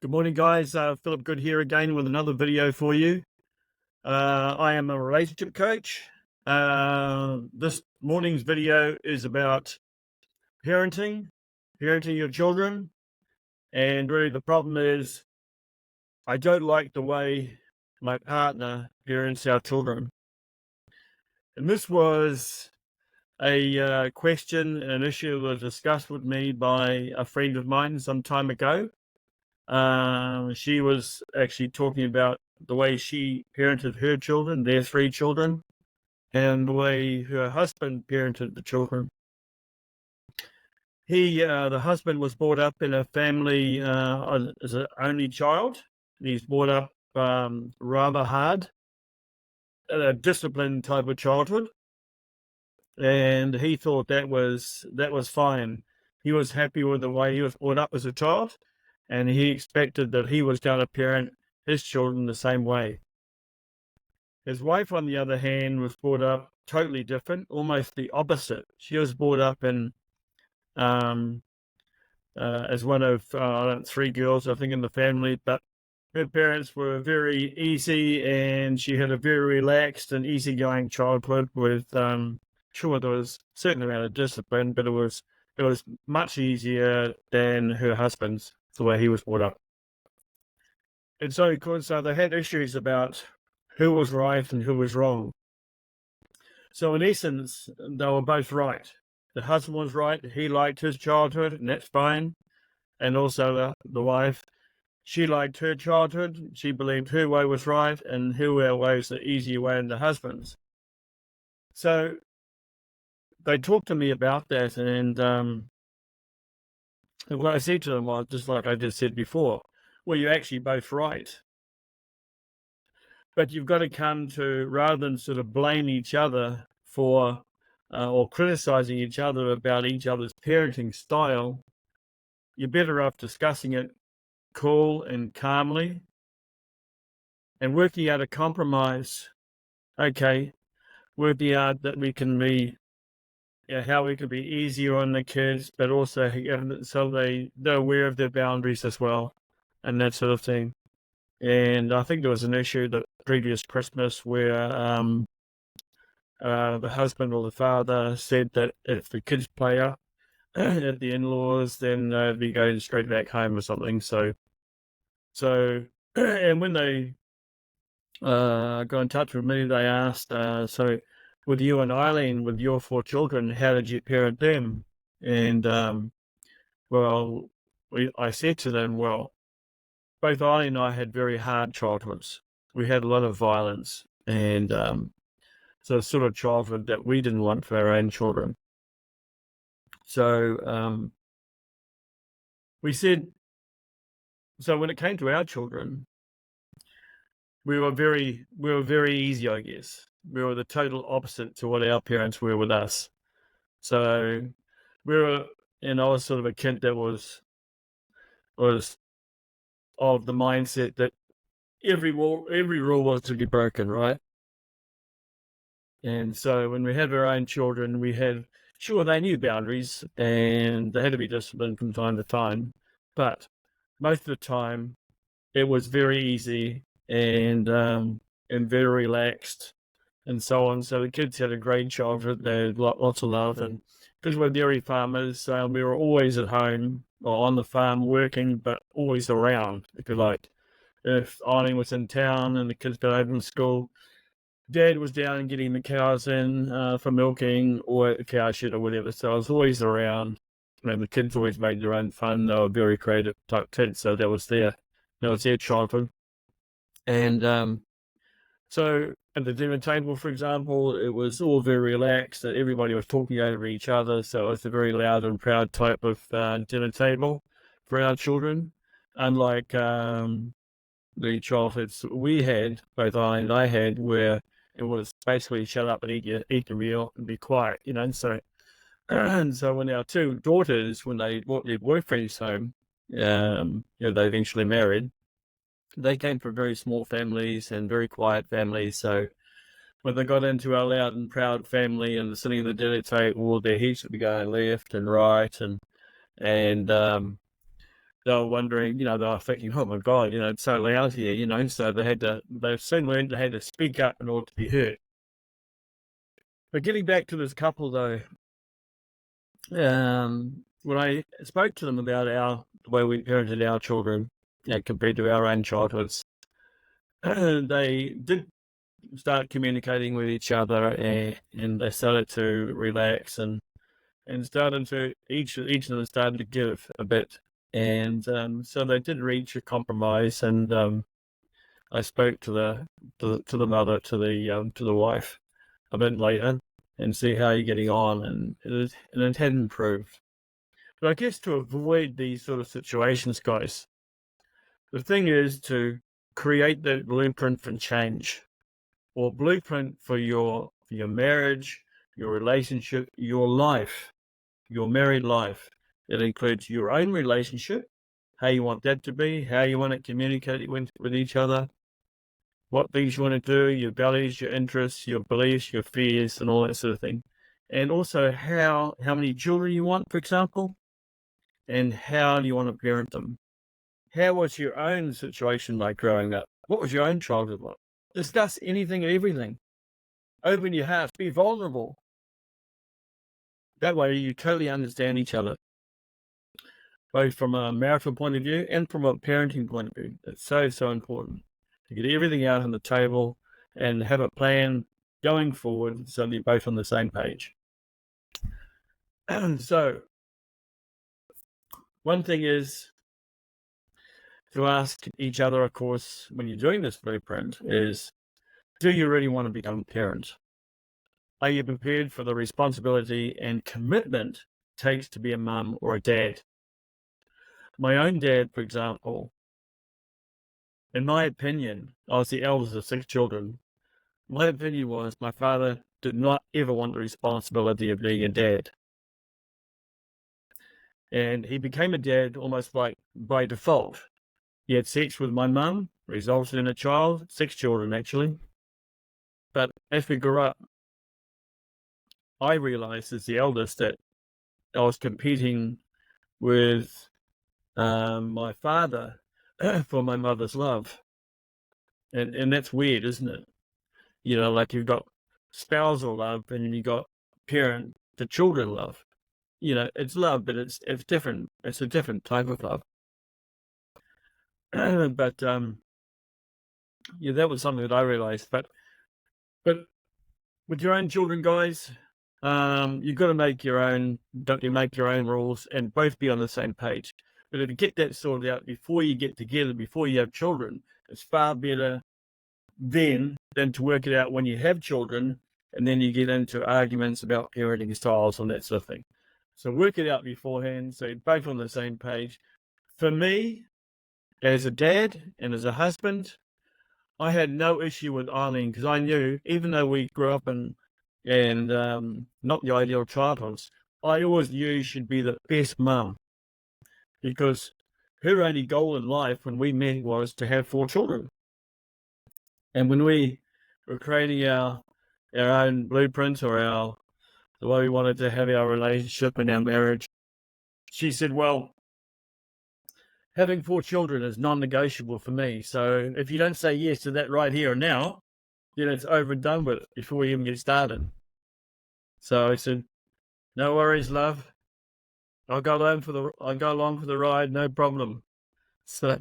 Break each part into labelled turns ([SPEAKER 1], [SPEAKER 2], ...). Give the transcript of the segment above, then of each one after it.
[SPEAKER 1] Good morning, guys. Philip Good here again with another video for you. I am a relationship coach. This morning's video is about parenting your children. And really the problem is I don't like the way my partner parents our children. And this was a question, an issue that was discussed with me by a friend of mine some time ago. She was actually talking about the way she parented her children, their 3 children, and the way her husband parented the children. The husband was brought up in a family as an only child. He's brought up rather hard, a disciplined type of childhood, and he thought that was fine. He was happy with the way he was brought up as a child, and he expected that he was going to parent his children the same way. His wife, on the other hand, was brought up totally different, almost the opposite. She was brought up in as one of 3 girls, I think, in the family, but her parents were very easy, and she had a very relaxed and easygoing childhood with, sure, there was a certain amount of discipline, but it was much easier than her husband's, the way he was brought up. And so, of course, they had issues about who was right and who was wrong. So in essence, they were both right. The husband was right. He liked his childhood, and that's fine. And also the wife, she liked her childhood. She believed her way was right, and her way was the easier way than the husband's. So they talked to me about that, and what I said to them was, just like I just said before, well, you're actually both right. But you've got to come to, rather than sort of blame each other for or criticizing each other about each other's parenting style, you're better off discussing it cool and calmly and working out a compromise. Okay, working out that we can be, how we can be easier on the kids, but also so they're aware of their boundaries as well, and that sort of thing. And I think there was an issue the previous Christmas where the husband or the father said that if the kids play up at the in-laws, then they'd be going straight back home or something. So, and when they got in touch with me, they asked, so with you and Eileen, with your 4 children, how did you parent them? And well, I said to them, well, both Eileen and I had very hard childhoods. We had a lot of violence, and so sort of childhood that we didn't want for our own children. So we said, so when it came to our children, we were very easy, I guess. We were the total opposite to what our parents were with us. So we were, and I was sort of a kid that was of the mindset that every rule was to be broken, right? And so when we had our own children, sure, they knew boundaries and they had to be disciplined from time to time, but most of the time it was very easy and very relaxed and so on. So the kids had a great childhood. They had lots of love, and because we're dairy farmers, we were always at home or on the farm working, but always around, if you like. If Eileen was in town and the kids got home from school, Dad was down getting the cows in for milking or at the cow shed or whatever. So I was always around. The kids always made their own fun. They were very creative type kids, so that was their childhood. And so at the dinner table, for example, it was all very relaxed. Everybody was talking over each other, so it was a very loud and proud type of dinner table for our children. Unlike the childhoods we had, both Eileen and I had, where it was basically shut up and eat the meal and be quiet, So, and so when our 2 daughters, when they brought their boyfriends home, they eventually married. They came from very small families and very quiet families. So when they got into our loud and proud family and sitting at the dinner table, their heads would be going left and right, and they were wondering, they were thinking, oh my God, it's so loud here, so they soon learned they had to speak up in order to be heard. But getting back to this couple though, when I spoke to them about the way we parented our children, compared to our own childhoods, they did start communicating with each other, and they started to relax and started to each of them started to give a bit, and so they did reach a compromise. And I spoke to the mother, to the wife, a bit later, and see how you're getting on, and it had improved. But I guess to avoid these sort of situations, guys, the thing is to create that blueprint for change, or blueprint for your marriage, your relationship, your life, your married life. It includes your own relationship, how you want that to be, how you want to communicate with each other, what things you want to do, your values, your interests, your beliefs, your fears, and all that sort of thing. And also how many children you want, for example, and how you want to parent them. How was your own situation like growing up? What was your own childhood like? Discuss anything and everything. Open your heart. Be vulnerable. That way you totally understand each other, both from a marital point of view and from a parenting point of view. It's so, so important to get everything out on the table and have a plan going forward so you're both on the same page. So, one thing is to ask each other, of course, when you're doing this blueprint, is, do you really want to become a parent? Are you prepared for the responsibility and commitment it takes to be a mum or a dad? My own dad, for example, in my opinion, I was the eldest of 6 children. My opinion was my father did not ever want the responsibility of being a dad. And he became a dad almost like by default. He had sex with my mum, resulted in a child, 6 children actually. But as we grew up, I realized as the eldest that I was competing with my father for my mother's love. And that's weird, isn't it? Like you've got spousal love and you've got parent to children love. It's love, but it's different. It's a different type of love. But that was something that I realized. But with your own children, guys, you've got to make your own. Don't you make your own rules and both be on the same page. But to get that sorted out before you get together, before you have children, it's far better then than to work it out when you have children, and then you get into arguments about parenting styles and that sort of thing. So work it out beforehand, so you're both on the same page. For me, as a dad and as a husband, I had no issue with Eileen, because I knew, even though we grew up in not the ideal childhoods, I always knew she'd be the best mum, because her only goal in life when we met was to have 4 children. And when we were creating our own blueprint, or the way we wanted to have our relationship and our marriage, she said, well, having 4 children is non-negotiable for me. So if you don't say yes to that right here and now, then it's over and done with before we even get started. So I said, no worries, love. I'll go along for the ride, no problem. So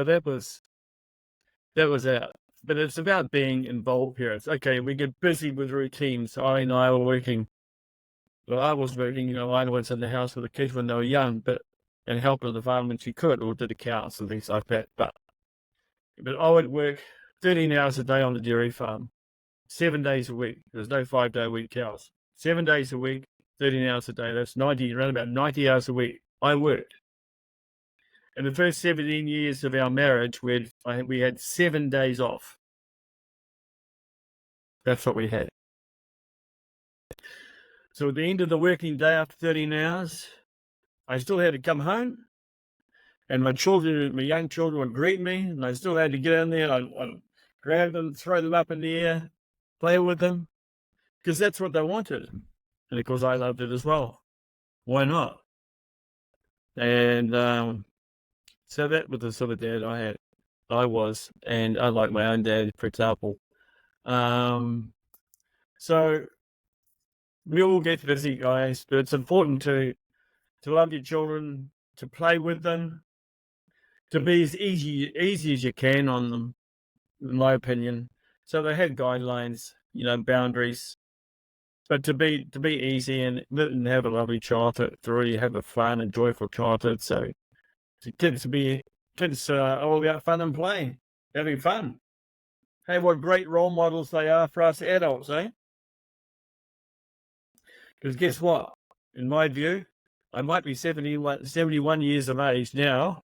[SPEAKER 1] that was out. But it's about being involved parents. Okay, we get busy with routines. I and I were working. Well, I was working, I was in the house with the kids when they were young, and helping the farm when she could, or did accounts and things like that. But I would work 13 hours a day on the dairy farm, 7 days a week. There's no 5-day-a-week cows. 7 days a week, 13 hours a day. That's around about 90 hours a week. I worked. In the first 17 years of our marriage, we had 7 days off. That's what we had. So at the end of the working day, after 13 hours, I still had to come home, and my young children would greet me, and I still had to get in there. I'd grab them, throw them up in the air, play with them, because that's what they wanted. And of course, I loved it as well. Why not? And so that was the sort of dad I was, and I like my own dad, for example. So we all get busy, guys, but it's important to love your children, to play with them, to be as easy as you can on them, in my opinion. So they have guidelines, boundaries, but to be easy and have a lovely childhood, to really have a fun and joyful childhood. So kids are all about fun and play, having fun. Hey, what great role models they are for us adults, eh? Because guess what? In my view, I might be 71 years of age now,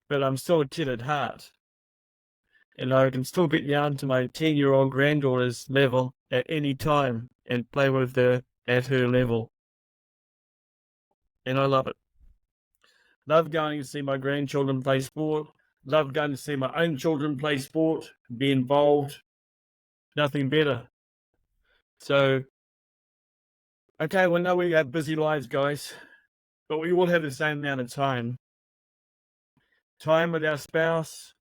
[SPEAKER 1] but I'm still a kid at heart. And I can still get down to my 10-year-old granddaughter's level at any time and play with her at her level. And I love it. Love going to see my grandchildren play sport. Love going to see my own children play sport, be involved. Nothing better. So, okay, well, now we have busy lives, guys, but we all have the same amount of time. Time with our spouse,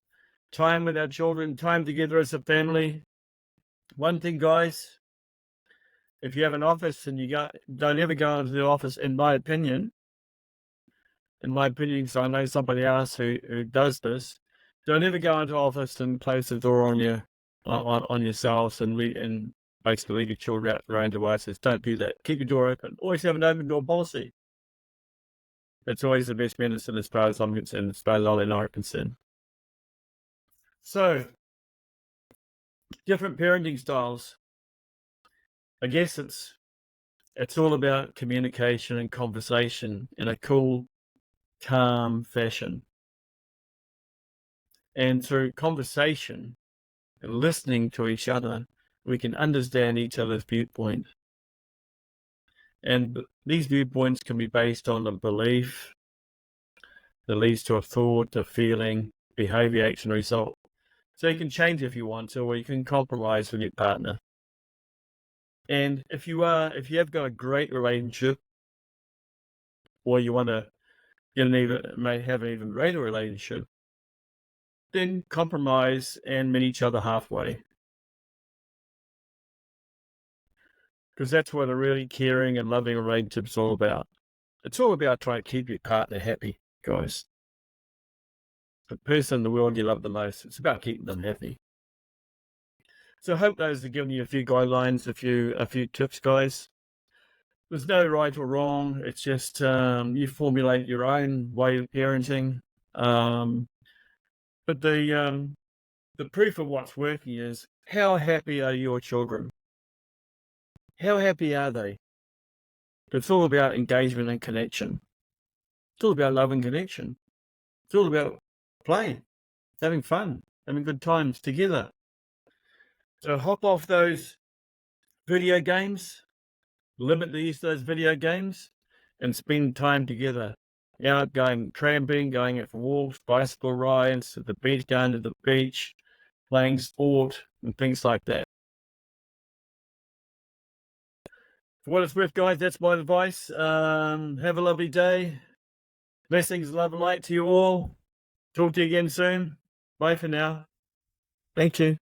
[SPEAKER 1] time with our children, time together as a family. One thing, guys, if you have an office and don't ever go into the office, in my opinion, because I know somebody else who does this, don't ever go into office and close the door on yourselves and basically leave your children out their own devices. Don't do that. Keep your door open. Always have an open door policy. That's always the best medicine as far as I'm concerned, as far as all and I are concerned. So, different parenting styles. I guess it's all about communication and conversation in a cool, calm fashion. And through conversation and listening to each other, we can understand each other's viewpoint. And these viewpoints can be based on a belief that leads to a thought, a feeling, behavior, action, result. So you can change if you want to, or you can compromise with your partner. And if you have got a great relationship, or you want to may have an even greater relationship, then compromise and meet each other halfway. Because that's what a really caring and loving relationship is all about. It's all about trying to keep your partner happy, guys. The person in the world you love the most, it's about keeping them happy. So I hope those have given you a few guidelines, a few tips, guys. There's no right or wrong. It's just you formulate your own way of parenting. But the proof of what's working is how happy are your children? How happy are they? It's all about engagement and connection. It's all about love and connection. It's all about playing, having fun, having good times together. So hop off those video games, limit the use of those video games, and spend time together. Out going tramping, going out for walks, bicycle rides, at the beach, going to the beach, playing sport, and things like that. For what it's worth, guys, that's my advice. Have a lovely day. Blessings, love, and light to you all. Talk to you again soon. Bye for now. Thank you.